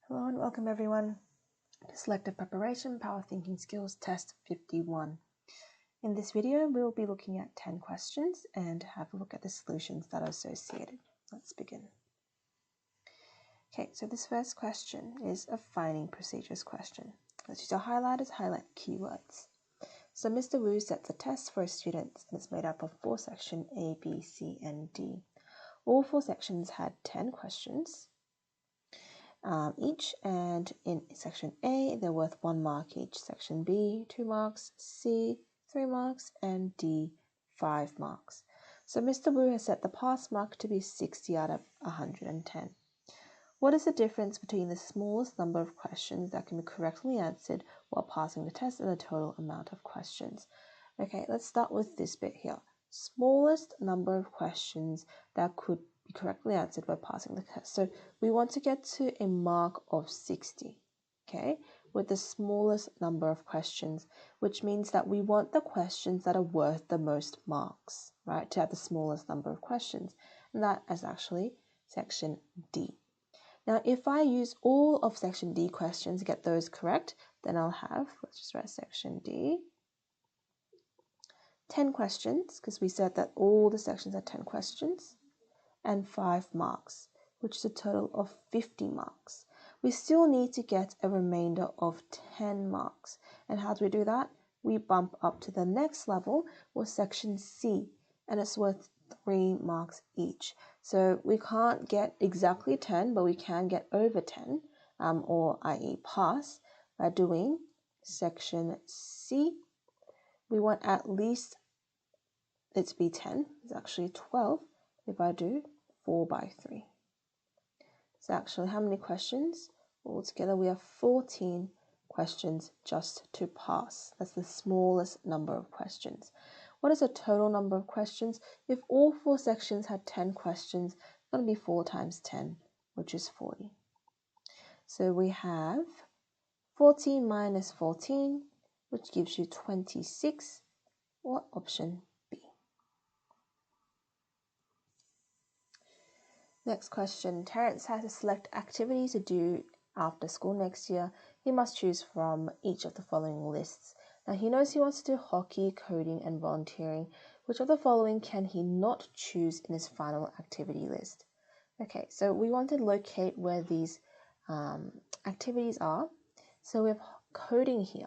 Hello and welcome everyone to Selective Preparation Power Thinking Skills Test 51. In this video, we will be looking at 10 questions and have a look at the solutions that are associated. Let's begin. Okay, so this first question is a finding procedures question. Let's use our highlighters, highlight keywords. So Mr. Wu sets a test for a student and it's made up of 4 sections A, B, C, and D. All 4 sections had 10 questions. Each, and in section A they're worth 1 mark each, section B 2 marks, C 3 marks, and D 5 marks. So Mr. Wu has set the pass mark to be 60 out of 110. What is the difference between the smallest number of questions that can be correctly answered while passing the test and the total amount of questions? Okay, let's start with this bit here. Smallest number of questions that could be correctly answered by passing the test. So we want to get to a mark of 60, okay, with the smallest number of questions, which means that we want the questions that are worth the most marks, right, to have the smallest number of questions. And that is actually section D. Now, if I use all of section D questions to get those correct, then I'll have, let's just write section D, 10 questions, because we said that all the sections are 10 questions, and 5 marks, which is a total of 50 marks. We still need to get a remainder of 10 marks. And how do we do that? We bump up to the next level with section C, and it's worth 3 marks each. So we can't get exactly 10, but we can get over 10, or i.e. pass, by doing section C. We want at least it to be 10, it's actually 12 if I do 4 by 3. So actually, how many questions? Altogether, we have 14 questions just to pass. That's the smallest number of questions. What is the total number of questions? If all 4 sections had 10 questions, it's going to be 4 times 10, which is 40. So we have 14 minus 14, which gives you 26, or option B. Next question. Terence has to select activities to do after school next year. He must choose from each of the following lists. Now he knows he wants to do hockey, coding, and volunteering. Which of the following can he not choose in his final activity list? Okay, so we want to locate where these activities are. So we have coding here.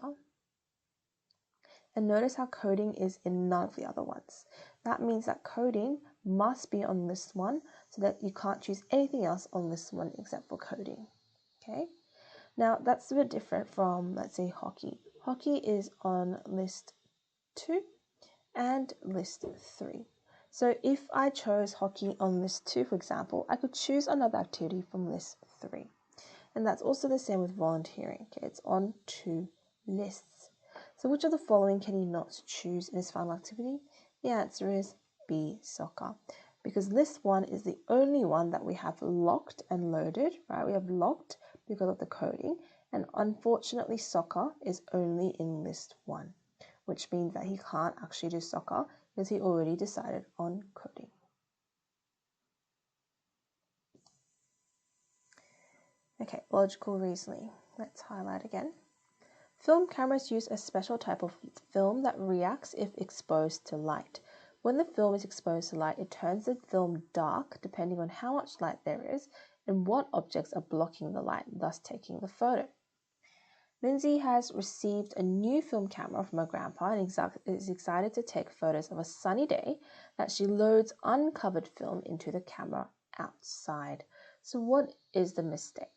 And notice how coding is in none of the other ones. That means that coding must be on list 1, so that you can't choose anything else on list 1 except for coding. Okay, now that's a bit different from, let's say, hockey. Hockey is on list 2 and list 3. So if I chose hockey on list 2, for example, I could choose another activity from list 3. And that's also the same with volunteering. Okay, it's on 2 lists. So which of the following can he not choose in his final activity? The answer is B, soccer. Because list 1 is the only one that we have locked and loaded, right? We have locked because of the coding. And unfortunately, soccer is only in list 1, which means that he can't actually do soccer because he already decided on coding. Okay, logical reasoning. Let's highlight again. Film cameras use a special type of film that reacts if exposed to light. When the film is exposed to light, it turns the film dark depending on how much light there is and what objects are blocking the light, thus taking the photo. Lindsay has received a new film camera from her grandpa and is excited to take photos of a sunny day that she loads uncovered film into the camera outside. So what is the mistake?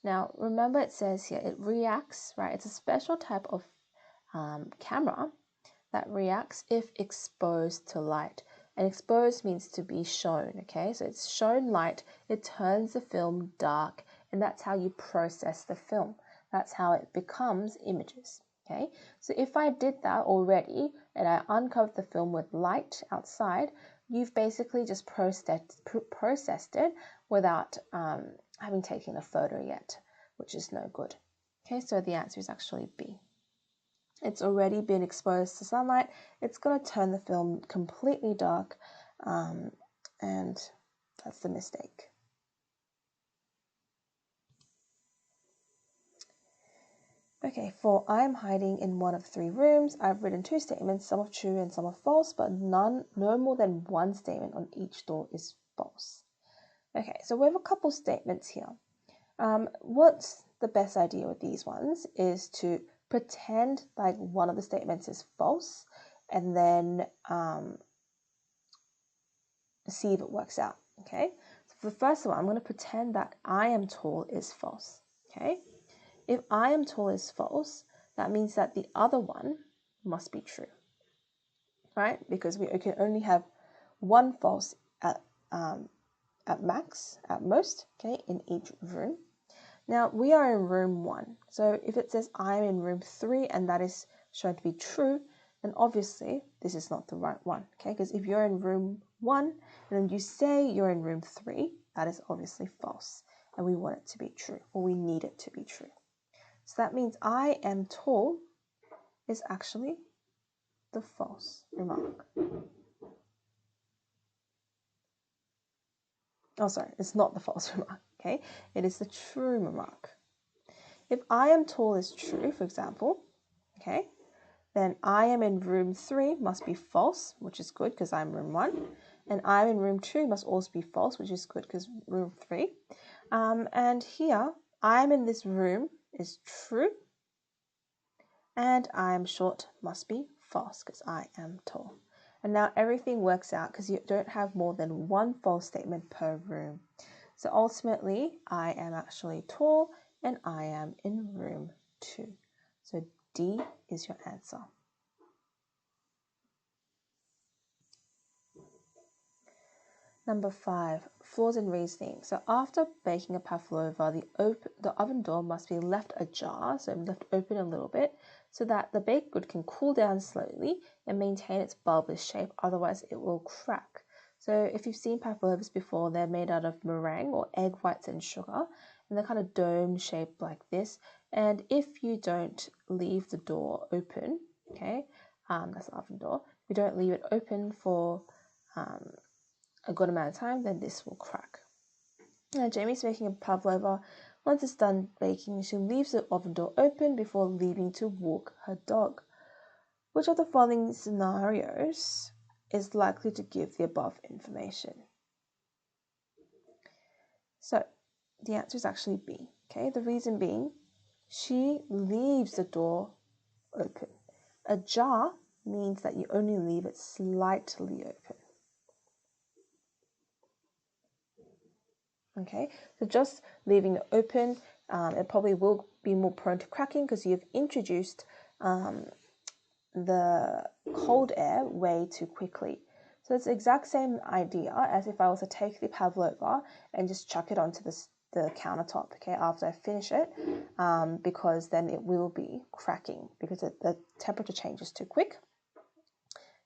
Now, remember it says here, it reacts, right? It's a special type of camera that reacts if exposed to light. And exposed means to be shown, okay? So it's shown light, it turns the film dark, and that's how you process the film. That's how it becomes images, okay? So if I did that already, and I uncovered the film with light outside, you've basically just processed it without having taken a photo yet, which is no good. Okay, so the answer is actually B. It's already been exposed to sunlight. It's going to turn the film completely dark, and that's the mistake. Okay, for I am hiding in one of 3 rooms, I've written 2 statements, some are true and some are false, but no more than one statement on each door is false. Okay, so we have a couple statements here. What's the best idea with these ones is to pretend like one of the statements is false and then see if it works out. Okay, so for the first one, I'm going to pretend that I am tall is false. Okay, if I am tall is false, that means that the other one must be true, right? Because we can only have one false at max, at most, okay, in each room. Now, we are in room 1. So if it says I'm in room 3 and that is shown to be true, then obviously this is not the right one, okay? Because if you're in room 1 and then you say you're in room 3, that is obviously false. And we want it to be true, or we need it to be true. So that means I am tall is actually the false remark. Oh, sorry, it's not the false remark, okay? It is the true remark. If I am tall is true, for example, okay, then I am in room 3 must be false, which is good because I'm room 1. And I'm in room 2 must also be false, which is good because room 3. And here, I'm in this room is true. And I'm short must be false because I am tall. And now everything works out because you don't have more than one false statement per room. So ultimately, I am actually tall and I am in room 2. So D is your answer. Number 5, flaws in reasoning. So after baking a pavlova, the oven door must be left ajar, so left open a little bit, so that the baked good can cool down slowly and maintain its bulbous shape, otherwise it will crack. So if you've seen pavlovas before, they're made out of meringue or egg whites and sugar, and they're kind of dome shaped like this. And if you don't leave the door open, okay, that's the oven door, if you don't leave it open for a good amount of time, then this will crack. Now Jamie's making a pavlova. Once it's done baking, she leaves the oven door open before leaving to walk her dog. Which of the following scenarios is likely to give the above information? So the answer is actually B. Okay, the reason being, she leaves the door open. Ajar means that you only leave it slightly open. Okay, so just leaving it open, it probably will be more prone to cracking because you've introduced the cold air way too quickly. So it's the exact same idea as if I was to take the pavlova and just chuck it onto the countertop, okay, after I finish it, because then it will be cracking because the temperature changes too quick.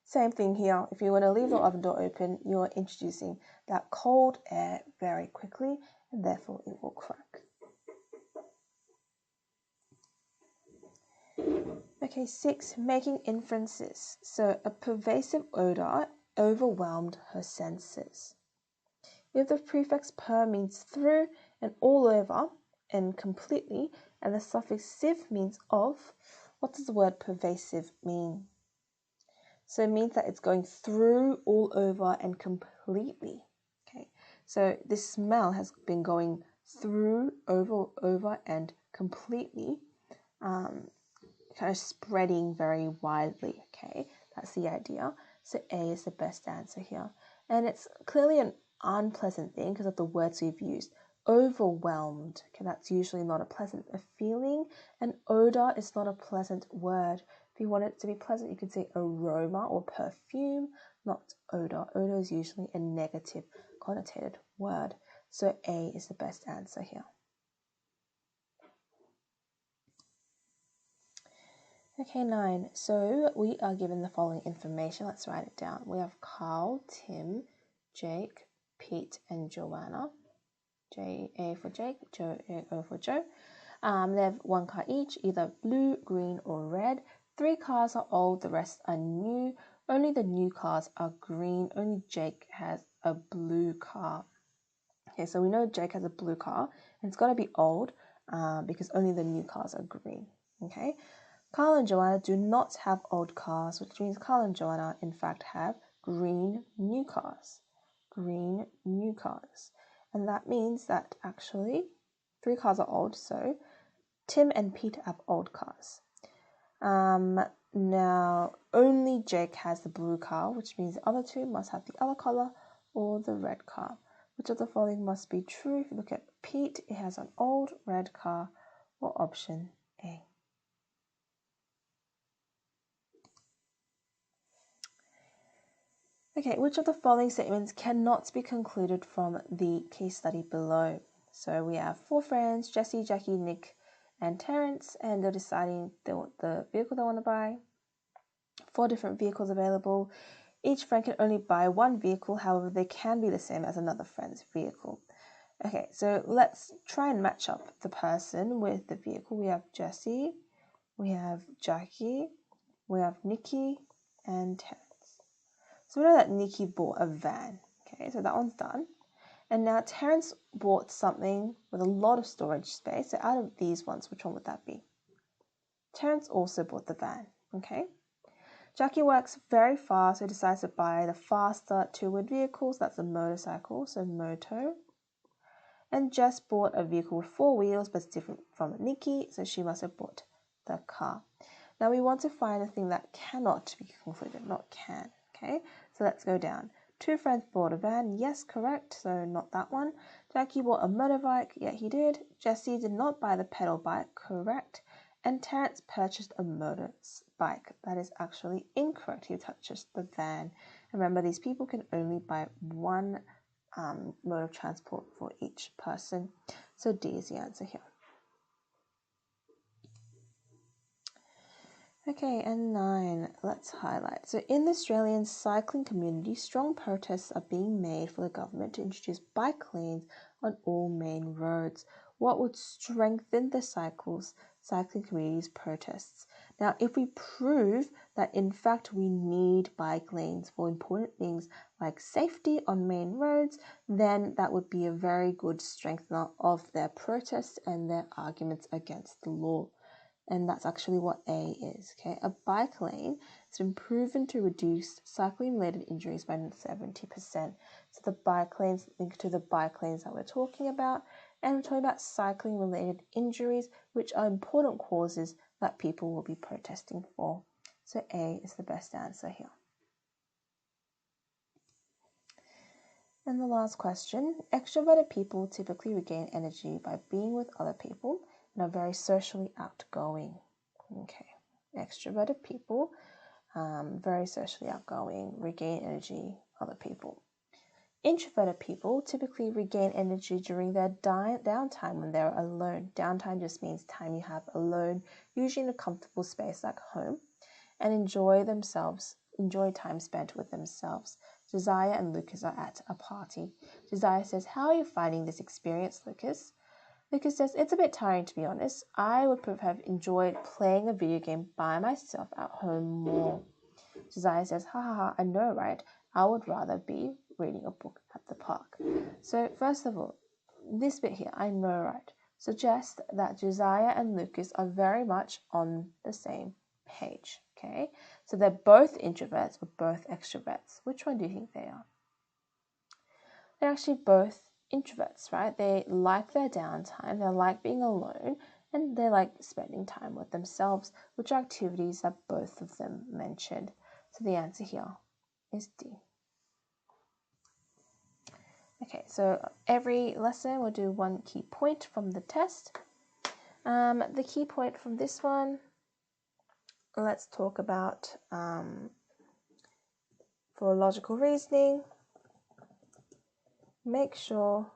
Same thing here. If you want to leave the oven door open, you're introducing that cold air very quickly, and therefore it will crack. Okay, 6, making inferences. So a pervasive odor overwhelmed her senses. If the prefix per means through and all over and completely, and the suffix sive means of, what does the word pervasive mean? So it means that it's going through, all over, and completely. Okay, so this smell has been going through, over, and completely, kind of spreading very widely. Okay, that's the idea. So A is the best answer here. And it's clearly an unpleasant thing because of the words we've used. Overwhelmed, okay, that's usually not a pleasant feeling. And odor is not a pleasant word. If you want it to be pleasant, you could say aroma or perfume, not odor. Odor is usually a negative connotated word. So A is the best answer here. Okay, 9. So we are given the following information. Let's write it down. We have Carl, Tim, Jake, Pete, and Joanna. J-A for Jake, O for Joe. They have 1 car each, either blue, green, or red. 3 cars are old, the rest are new. Only the new cars are green. Only Jake has a blue car. Okay, so we know Jake has a blue car, and it's got to be old because only the new cars are green. Okay, Carl and Joanna do not have old cars, which means Carl and Joanna, in fact, have green new cars. Green new cars. And that means that actually 3 cars are old, so Tim and Pete have old cars. Now, only Jake has the blue car, which means the other 2 must have the other color or the red car. Which of the following must be true? If you look at Pete, it has an old red car, or option A. Okay, which of the following statements cannot be concluded from the case study below? So we have 4 friends, Jesse, Jackie, Nick, and Terrence, and they're deciding the vehicle they want to buy. 4 different vehicles available. Each friend can only buy 1 vehicle, however, they can be the same as another friend's vehicle. Okay, so let's try and match up the person with the vehicle. We have Jesse, we have Jackie, we have Nikki, and Terrence. So we know that Nikki bought a van. Okay, so that one's done. And now Terrence bought something with a lot of storage space. So out of these ones, which one would that be? Terrence also bought the van. Okay. Jackie works very fast, so decides to buy the faster 2-wheeled vehicles. That's a motorcycle, so moto. And Jess bought a vehicle with 4 wheels, but it's different from Nikki, so she must have bought the car. Now we want to find a thing that cannot be concluded, not can. Okay, so let's go down. 2 friends bought a van. Yes, correct. So not that one. Jackie bought a motorbike. Yeah, he did. Jesse did not buy the pedal bike. Correct. And Terrence purchased a motorbike. That is actually incorrect. He purchased the van. Remember, these people can only buy 1 mode of transport for each person. So D is the answer here. Okay, and 9, let's highlight. So in the Australian cycling community, strong protests are being made for the government to introduce bike lanes on all main roads. What would strengthen the cycling community's protests? Now, if we prove that in fact we need bike lanes for important things like safety on main roads, then that would be a very good strengthener of their protests and their arguments against the law. And that's actually what A is. Okay, a bike lane has been proven to reduce cycling-related injuries by 70%. So the bike lanes link to the bike lanes that we're talking about, and we're talking about cycling-related injuries, which are important causes that people will be protesting for. So A is the best answer here. And the last question, extroverted people typically regain energy by being with other people and are very socially outgoing. Okay, extroverted people, very socially outgoing, regain energy, other people. Introverted people typically regain energy during their downtime when they're alone. Downtime just means time you have alone, usually in a comfortable space like home, and enjoy time spent with themselves. Josiah and Lucas are at a party. Josiah says, "How are you finding this experience, Lucas?" Lucas says, "It's a bit tiring, to be honest. I would have enjoyed playing a video game by myself at home more." Josiah says, "Ha ha ha, I know, right? I would rather be reading a book at the park." So first of all, this bit here, "I know, right," suggests that Josiah and Lucas are very much on the same page. Okay, so they're both introverts or both extroverts. Which one do you think they are? They're actually both introverts, right? They like their downtime, they like being alone, and they like spending time with themselves, which are activities that both of them mentioned. So the answer here is D. Okay, so every lesson we'll do 1 key point from the test. The key point from this one, let's talk about for logical reasoning. Make sure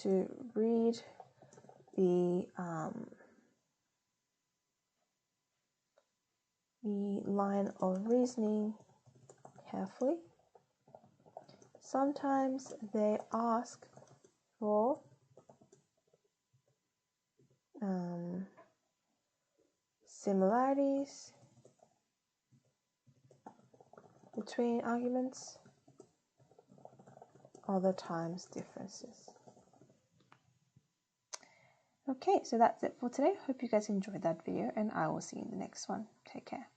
to read the line of reasoning carefully. Sometimes they ask for similarities between arguments, other times differences. Okay, so that's it for today. Hope you guys enjoyed that video, and I will see you in the next one. Take care.